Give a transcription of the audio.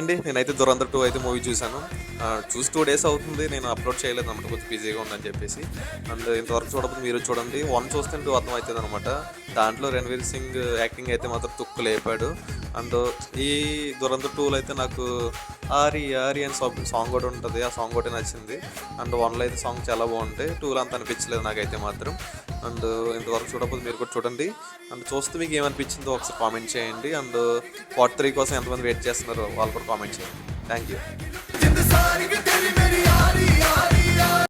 అండి నేనైతే 'దురంధర్ 2' అయితే మూవీ చూశాను. చూసి 2 డేస్ అవుతుంది. నేను అప్లోడ్ చేయలేదనమాట, కొంచెం బిజీగా ఉన్నానని చెప్పేసి. అండ్ ఇంతవరకు చూడకపోతే మీరు చూడండి. 1 చూస్తే 2 అర్థమవుతదనమాట. దాంట్లో 'రణ్వీర్ సింగ్' యాక్టింగ్ అయితే మాత్రం తుక్కు లేపాడు. అండ్ ఈ 'దురంధర్ 2'లో అయితే నాకు 'ఆరి ఆరి' అని సాంగ్ కూడా ఉంటది. ఆ సాంగ్ ఒకటే నచ్చింది. అండ్ 1లో అయితే సాంగ్ చాలా బాగుంటాయి. 2లో అంత అనిపించలేదు నాకైతే మాత్రం. అండ్ ఇంతవరకు చూడకపోతే మీరు కూడా చూడండి. అండ్ చూస్తే మీకు ఏమనిపించిందో ఒకసారి కామెంట్ చేయండి. అండ్ పార్ట్ 3 కోసం ఎంతమంది వెయిట్ చేస్తున్నారో వాళ్ళు కూడా కామెంట్ చేయండి. Thank you.